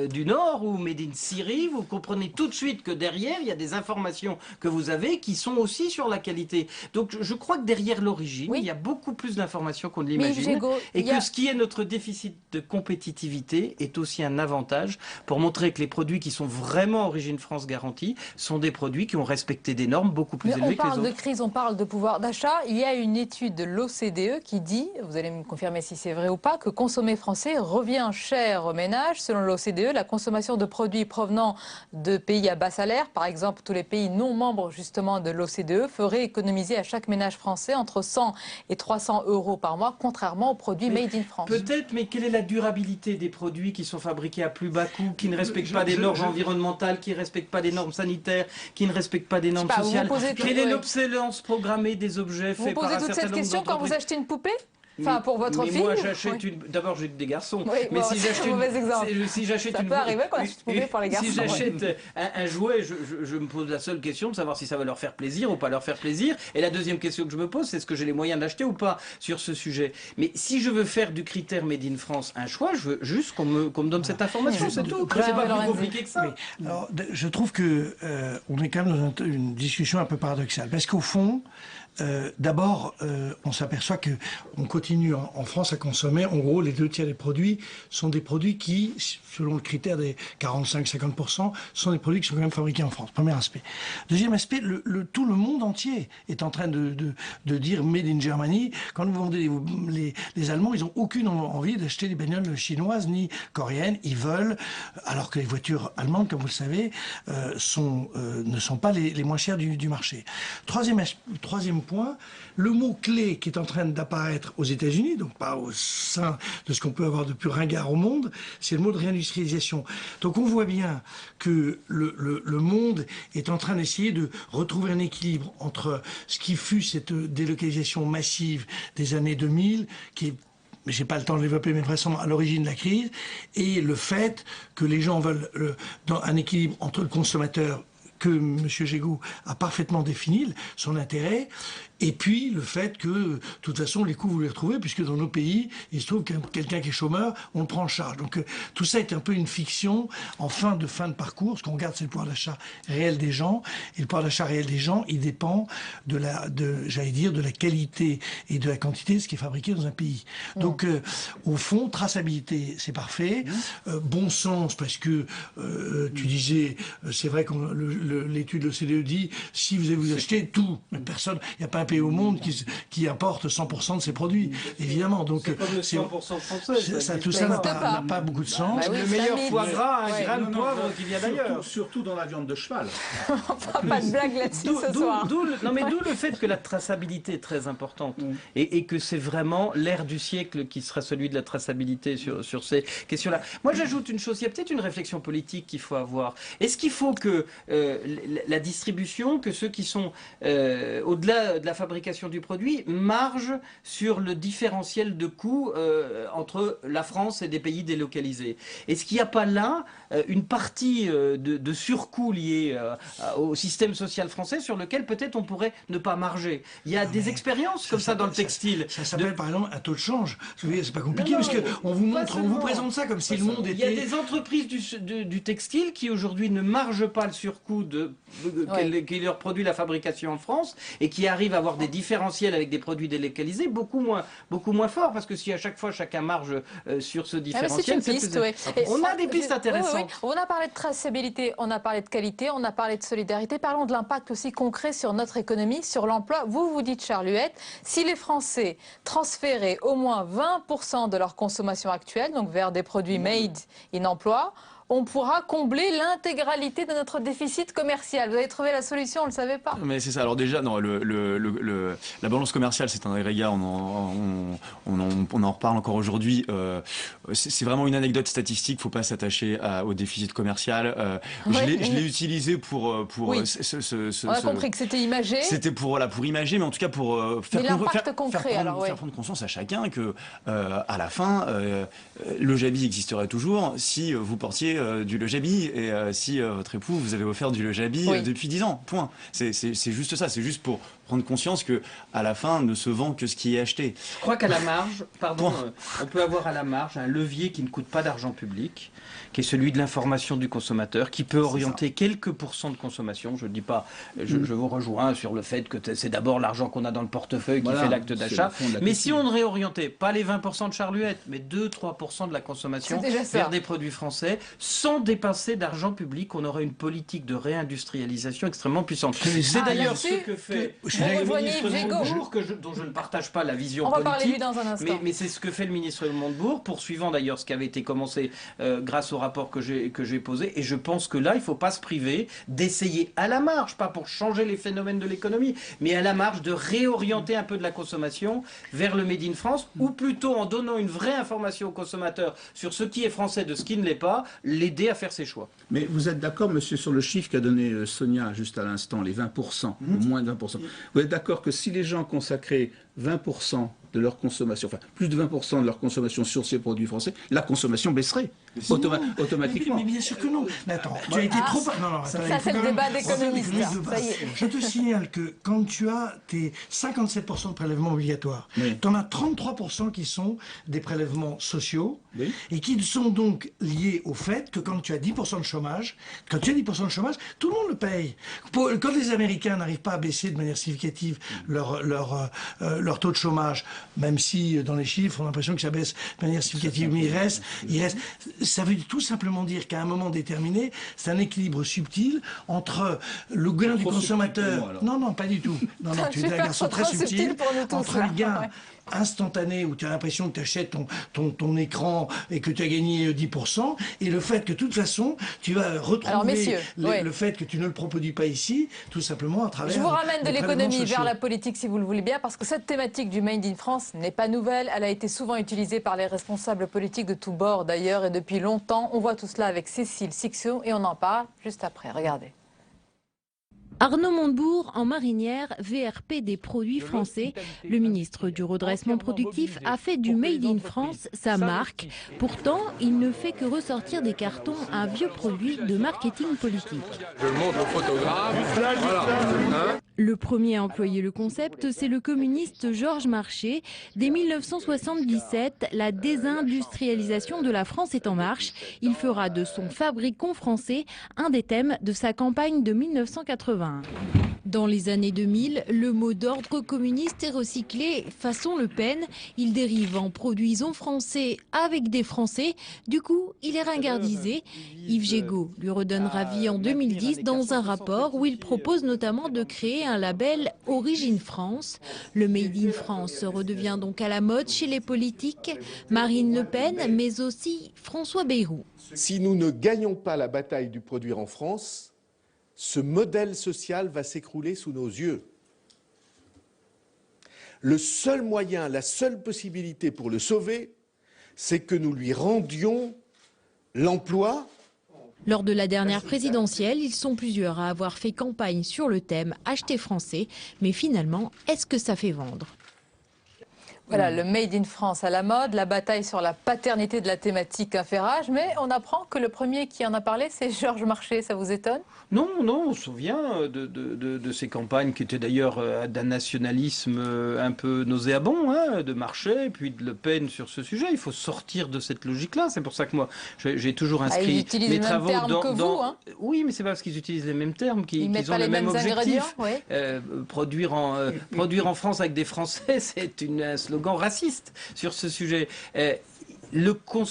du Nord ou made in Syrie, vous comprenez tout de suite que derrière, il y a des informations que vous avez qui sont aussi sur la qualité. Donc je crois que derrière l'origine, il y a beaucoup plus d'informations qu'on ne l'imagine. Et que ce qui est notre déficit de compétitivité est aussi un avantage pour montrer que les produits qui sont vraiment origine France garantie sont des produits qui ont respecté des normes beaucoup plus élevées que les autres. On parle de crise, on parle de pouvoir d'achat. Il y a une étude de l'OCDE qui dit, vous allez me confirmer si c'est vrai ou pas, que consommer français revient cher aux ménages. Selon l'OCDE, la consommation de produits provenant de pays à bas salaire, par exemple tous les pays non membres justement de l'OCDE, ferait économiser à chaque ménage français entre 100 et 300 € par mois, contrairement aux produits made in France. Peut-être, mais quelle est la durabilité des produits qui sont fabriqués à plus bas coût, qui ne respectent pas des normes environnementales, qui ne respectent pas des normes sanitaires, qui ne respectent pas des normes sociales? Quelle est l'obsolescence programmée des objets faits par un certain nombre d'entreprises? Vous posez toute cette question quand vous achetez une poupée? Enfin, pour votre fille. Moi, j'achète une. D'abord, j'ai des garçons. Oui, mais si j'achète ça peut arriver qu'on achète une poupée pour les garçons. Si j'achète un jouet, je me pose la seule question de savoir si ça va leur faire plaisir ou pas leur faire plaisir. Et la deuxième question que je me pose, c'est est-ce que j'ai les moyens d'acheter ou pas sur ce sujet. Mais si je veux faire du critère Made in France un choix, je veux juste qu'on me donne cette information. C'est tout. C'est pas plus compliqué que ça. Oui. Alors, je trouve que on est quand même dans une discussion un peu paradoxale, parce qu'au fond. D'abord, on s'aperçoit qu'on continue en France à consommer, en gros, les 2 tiers des produits sont des produits qui, selon le critère des 45-50%, sont des produits qui sont quand même fabriqués en France. Premier aspect. Deuxième aspect, tout le monde entier est en train de dire Made in Germany. Quand vous vendez les Allemands, ils n'ont aucune envie d'acheter des bagnoles chinoises ni coréennes. Ils veulent, alors que les voitures allemandes, comme vous le savez, ne sont pas les moins chères du marché. Troisième point, le mot-clé qui est en train d'apparaître aux États-Unis, donc pas au sein de ce qu'on peut avoir de plus ringard au monde, c'est le mot de réindustrialisation. Donc on voit bien que le monde est en train d'essayer de retrouver un équilibre entre ce qui fut cette délocalisation massive des années 2000, qui est mais j'ai pas le temps de développer, mais vraisemblablement à l'origine de la crise, et le fait que les gens veulent dans un équilibre entre le consommateur que M. Gégaud a parfaitement défini, son intérêt, et puis le fait que, de toute façon, les coûts, vous les retrouvez, puisque dans nos pays, il se trouve que quelqu'un qui est chômeur, on le prend en charge. Donc tout ça est un peu une fiction en fin de parcours. Ce qu'on regarde, c'est le pouvoir d'achat réel des gens, et le pouvoir d'achat réel des gens, il dépend de la qualité et de la quantité de ce qui est fabriqué dans un pays. Donc, au fond, traçabilité, c'est parfait. Bon sens, parce que, tu disais, c'est vrai que l'étude de l'OCDE dit, si vous achetez tout, personne, il n'y a pas un pays au monde qui importe 100% de ses produits, évidemment. Donc, c'est 100% français. Tout ça n'a pas beaucoup de sens. Le meilleur foie gras, un grain de poivre qui vient d'ailleurs. Surtout dans la viande de cheval. On fera pas de blague là-dessus ce soir. D'où le fait que la traçabilité est très importante et que c'est vraiment l'ère du siècle qui sera celui de la traçabilité sur ces questions-là. Moi, j'ajoute une chose, il y a peut-être une réflexion politique qu'il faut avoir. Est-ce qu'il faut que la distribution, que ceux qui sont au-delà de la fabrication du produit margent sur le différentiel de coûts entre la France et des pays délocalisés. Est-ce qu'il n'y a pas là une partie de surcoût liée au système social français sur lequel peut-être on pourrait ne pas marger? Il y a des expériences comme ça dans le textile. Ça s'appelle par exemple un taux de change. C'est pas compliqué parce qu'on vous montre, on vous présente ça comme si le monde était... Il y a des entreprises du textile qui aujourd'hui ne margent pas le surcoût qui leur produit la fabrication en France et qui arrivent à avoir des différentiels avec des produits délocalisés beaucoup moins forts, parce que si à chaque fois chacun marge sur ce différentiel, c'est une piste, oui. On a des pistes intéressantes. Oui. On a parlé de traçabilité, on a parlé de qualité, on a parlé de solidarité. Parlons de l'impact aussi concret sur notre économie, sur l'emploi. Vous dites, Charles Huet, si les Français transféraient au moins 20% de leur consommation actuelle, donc vers des produits made in emploi, on pourra combler l'intégralité de notre déficit commercial. Vous avez trouvé la solution, on ne le savait pas. Mais c'est ça. Alors déjà, non, la balance commerciale, c'est un agrégat, on en reparle encore aujourd'hui. C'est vraiment une anecdote statistique, il ne faut pas s'attacher au déficit commercial. Je l'ai utilisé pour oui. On a compris que c'était imagé. C'était pour imager, mais en tout cas pour faire prendre conscience à chacun que à la fin, le Jabi existerait toujours si vous portiez du Lojabi et si votre époux vous avez offert du Lojabi depuis 10 ans. Point. C'est juste ça. C'est juste pour prendre conscience que à la fin ne se vend que ce qui est acheté. Je crois qu'à la marge, on peut avoir à la marge un levier qui ne coûte pas d'argent public, qui est celui de l'information du consommateur, qui peut orienter quelques pourcents de consommation. Je ne dis pas, je vous rejoins sur le fait que c'est d'abord l'argent qu'on a dans le portefeuille qui fait l'acte d'achat. Mais si on ne réorientait pas les 20% de Charles Huet, mais 2-3% de la consommation vers des produits français, sans dépenser d'argent public, on aurait une politique de réindustrialisation extrêmement puissante. C'est d'ailleurs ce que fait le ministre de Montebourg, dont je ne partage pas la vision politique. On va parler de lui dans un instant. Mais c'est ce que fait le ministre de Montebourg, poursuivant d'ailleurs ce qui avait été commencé grâce au rapport que j'ai posé. Et je pense que là, il ne faut pas se priver d'essayer à la marge, pas pour changer les phénomènes de l'économie, mais à la marge de réorienter un peu de la consommation vers le Made in France, ou plutôt en donnant une vraie information aux consommateurs sur ce qui est français de ce qui ne l'est pas, l'aider à faire ses choix. Mais vous êtes d'accord, monsieur, sur le chiffre qu'a donné Sonia juste à l'instant, les 20%, ou moins de 20%. Vous êtes d'accord que si les gens consacraient 20% de leur consommation, enfin plus de 20% de leur consommation sur ces produits français, la consommation baisserait automatiquement. Mais bien sûr que non. Mais attends, tu as été trop... Non, ça c'est le débat d'économistes. Je te signale que quand tu as tes 57% de prélèvements obligatoires, tu en as 33% qui sont des prélèvements sociaux et qui sont donc liés au fait que quand tu as 10% de chômage, tout le monde le paye. Quand les Américains n'arrivent pas à baisser de manière significative leur taux de chômage, même si dans les chiffres on a l'impression que ça baisse de manière significative, mais il reste. Ça veut tout simplement dire qu'à un moment déterminé, c'est un équilibre subtil entre le gain du consommateur. Non, pas du tout. Non, tu es un garçon très subtil entre le gain instantané où tu as l'impression que tu achètes ton écran et que tu as gagné 10%, et le fait que de toute façon tu vas retrouver le fait que tu ne le produis pas ici, tout simplement à travers... Je vous ramène de l'économie vers la politique si vous le voulez bien, parce que cette thématique du Made in France n'est pas nouvelle, elle a été souvent utilisée par les responsables politiques de tous bords d'ailleurs et depuis longtemps. On voit tout cela avec Cécile Cixot et on en parle juste après, regardez. Arnaud Montebourg, en marinière, VRP des produits français. Le ministre du redressement productif a fait du Made in France sa marque. Pourtant, il ne fait que ressortir des cartons un vieux produit de marketing politique. Je le montre au photographe. Voilà. Le premier à employer le concept, c'est le communiste Georges Marchais. Dès 1977, la désindustrialisation de la France est en marche. Il fera de son fabricant français un des thèmes de sa campagne de 1980. Dans les années 2000, le mot d'ordre communiste est recyclé façon Le Pen. Il dérive en produisons français avec des Français. Du coup, il est ringardisé. Yves Gégaud lui redonnera vie en 2010 dans un rapport où il propose notamment de créer un label Origine France. Le Made in France redevient donc à la mode chez les politiques. Marine Le Pen, mais aussi François Bayrou. Si nous ne gagnons pas la bataille du produire en France, ce modèle social va s'écrouler sous nos yeux. Le seul moyen, la seule possibilité pour le sauver, c'est que nous lui rendions l'emploi Lors de la dernière présidentielle, ils sont plusieurs à avoir fait campagne sur le thème « Acheter français ». Mais finalement, est-ce que ça fait vendre ? Voilà, le Made in France à la mode, la bataille sur la paternité de la thématique a fait rage, mais on apprend que le premier qui en a parlé, c'est Georges Marchais. Ça vous étonne ? Non, on se souvient de ces campagnes qui étaient d'ailleurs d'un nationalisme un peu nauséabond, hein, de Marchais et puis de Le Pen sur ce sujet. Il faut sortir de cette logique-là. C'est pour ça que moi, j'ai toujours inscrit mes travaux dans... Oui, mais c'est pas parce qu'ils utilisent les mêmes termes qu'ils ont le même objectif. Produire en France avec des Français, c'est un slogan raciste sur ce sujet.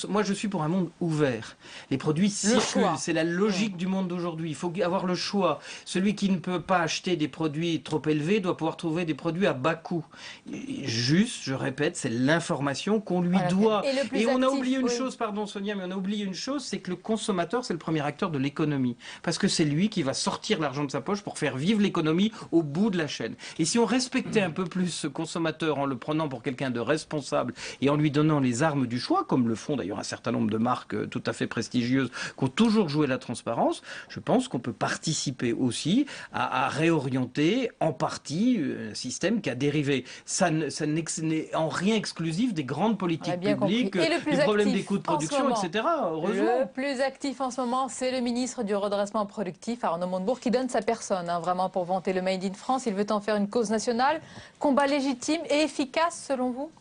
Moi, je suis pour un monde ouvert. Les produits circulent, c'est la logique du monde d'aujourd'hui. Il faut avoir le choix. Celui qui ne peut pas acheter des produits trop élevés doit pouvoir trouver des produits à bas coût. Juste, je répète, c'est l'information qu'on lui doit. Et on a oublié une chose, pardon Sonia, mais on a oublié une chose, c'est que le consommateur, c'est le premier acteur de l'économie. Parce que c'est lui qui va sortir l'argent de sa poche pour faire vivre l'économie au bout de la chaîne. Et si on respectait un peu plus ce consommateur en le prenant pour quelqu'un de responsable et en lui donnant les armes du choix, comme le font d'ailleurs un certain nombre de marques tout à fait prestigieuses qui ont toujours joué la transparence, je pense qu'on peut participer aussi à réorienter en partie un système qui a dérivé. Ça n'est en rien exclusif des grandes politiques publiques, du problème des coûts de production, etc. Heureusement. Le plus actif en ce moment, c'est le ministre du redressement productif, Arnaud Montebourg, qui donne sa personne vraiment pour vanter le Made in France. Il veut en faire une cause nationale. Combat légitime et efficace selon vous ?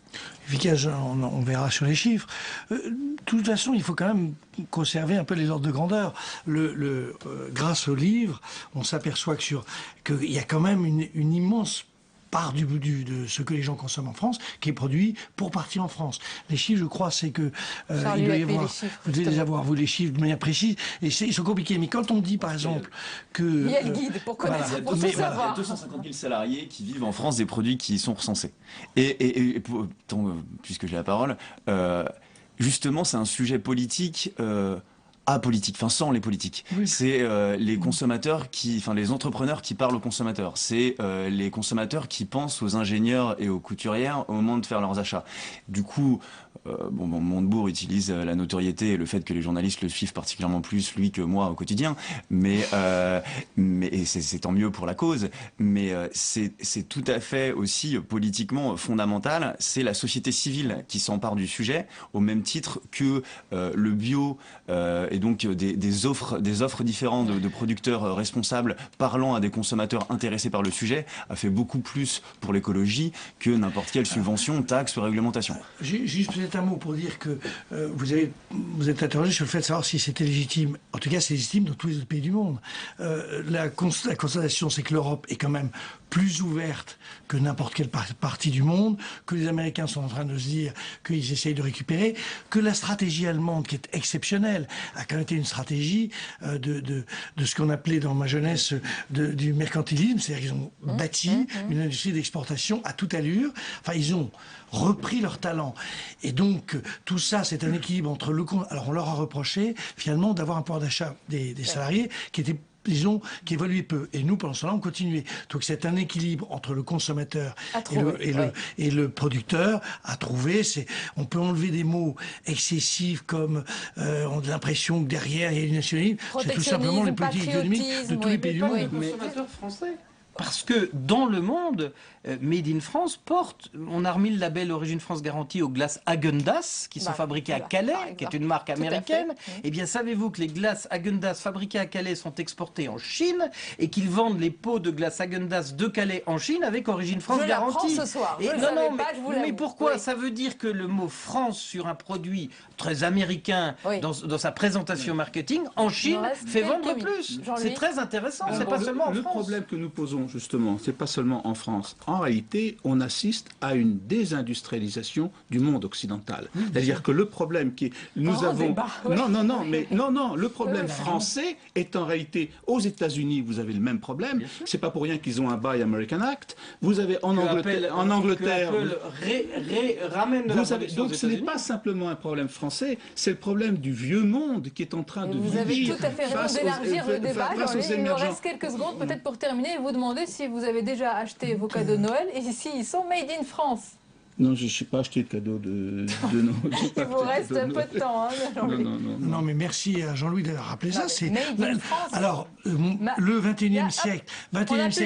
Efficace, on verra sur les chiffres. De toute façon, il faut quand même conserver un peu les ordres de grandeur. Grâce au livre, on s'aperçoit qu'il y a quand même une immense part de ce que les gens consomment en France, qui est produit pour partie en France. Les chiffres, je crois, c'est que il doit y avoir, vous devez les avoir, vous, les chiffres de manière précise, et ils sont compliqués. Mais quand on dit, par exemple, que... Il y a le guide pour connaître, pour tout savoir. Il y a 250 000 salariés qui vivent en France des produits qui sont recensés. Puisque j'ai la parole, justement, c'est un sujet politique... apolitique, enfin sans les politiques. Oui. C'est les consommateurs les entrepreneurs qui parlent aux consommateurs. C'est les consommateurs qui pensent aux ingénieurs et aux couturières au moment de faire leurs achats. Du coup, Montebourg utilise la notoriété et le fait que les journalistes le suivent particulièrement plus lui que moi au quotidien, mais c'est tant mieux pour la cause. Mais c'est tout à fait aussi politiquement fondamental. C'est la société civile qui s'empare du sujet au même titre que le bio et donc des offres différentes de producteurs responsables parlant à des consommateurs intéressés par le sujet a fait beaucoup plus pour l'écologie que n'importe quelle subvention, taxe ou réglementation. Juste peut-être un mot pour dire que vous êtes interrogé sur le fait de savoir si c'était légitime. En tout cas, c'est légitime dans tous les autres pays du monde. La constatation, c'est que l'Europe est quand même plus ouverte que n'importe quelle partie du monde, que les Américains sont en train de se dire qu'ils essayent de récupérer, que la stratégie allemande, qui est exceptionnelle, a quand même été une stratégie de ce qu'on appelait dans ma jeunesse du mercantilisme, c'est-à-dire qu'ils ont bâti une industrie d'exportation à toute allure. Enfin, ils ont repris leur talent. Et donc, tout ça, c'est un équilibre entre le... Alors, on leur a reproché, finalement, d'avoir un pouvoir d'achat des salariés qui était, disons, qui évoluait peu. Et nous, pendant ce temps-là, on continuait. Donc, c'est un équilibre entre le consommateur et le producteur à trouver. On peut enlever des mots excessifs comme on a l'impression que derrière, il y a du nationalisme. C'est tout simplement les politiques économiques de tous les pays du monde. Mais consommateurs français. Parce que dans le monde, Made in France on a remis le label Origine France garantie aux glaces Häagen-Dazs qui sont fabriquées à Calais, qui est une marque américaine. Eh bien, savez-vous que les glaces Häagen-Dazs fabriquées à Calais sont exportées en Chine et qu'ils vendent les pots de glaces Häagen-Dazs de Calais en Chine avec Origine France garantie. Ce soir. Mais pourquoi? Ça veut dire que le mot France sur un produit très américain dans sa présentation marketing en Chine fait vendre plus. C'est très intéressant. C'est pas seulement en France. Le problème que nous posons justement, c'est pas seulement en France. En réalité, on assiste à une désindustrialisation du monde occidental. C'est-à-dire que le problème le problème français est en réalité aux États-Unis. Vous avez le même problème. C'est pas pour rien qu'ils ont un Buy American Act. Vous avez en Angleterre. Donc ce n'est pas simplement un problème français. C'est le problème du vieux monde qui est en train de vivre. Vous avez tout à fait raison d'élargir le débat. Il nous reste quelques secondes peut-être pour terminer et vous demander si vous avez déjà acheté vos cadeaux de Noël et si ils sont made in France. Non, je ne suis pas acheté de cadeau de Noël. Il vous reste un peu de temps, hein, Jean-Louis. Non, mais merci à Jean-Louis d'avoir rappelé ça. C'est Made in France. Alors, le 21e siècle,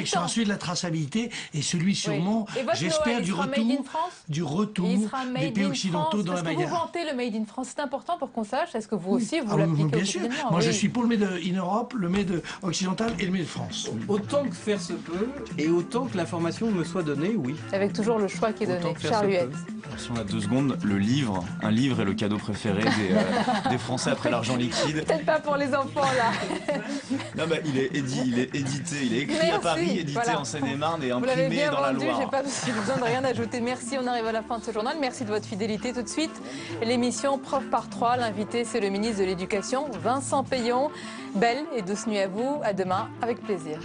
sera celui de la traçabilité et celui sûrement, j'espère, du retour des pays occidentaux dans la bagarre. Vous vantez le Made in France, c'est important pour qu'on sache. Est-ce que vous aussi, vous l'appliquez bien sûr. Moi, je suis pour le Made in Europe, le Made occidental et le Made France. Autant que faire se peut et autant que l'information me soit donnée, oui. Avec toujours le choix qui est donné. Charluette. Si on a 2 secondes, un livre est le cadeau préféré des Français après l'argent liquide. Peut-être pas pour les enfants là. Non, bah, il est édité, il est écrit à Paris, édité en Seine-et-Marne et imprimé dans la Loire. J'ai pas besoin de rien ajouter. Merci, on arrive à la fin de ce journal. Merci de votre fidélité. Tout de suite, l'émission Prof par 3. L'invité, c'est le ministre de l'Éducation, Vincent Peillon. Belle et douce nuit à vous. À demain, avec plaisir.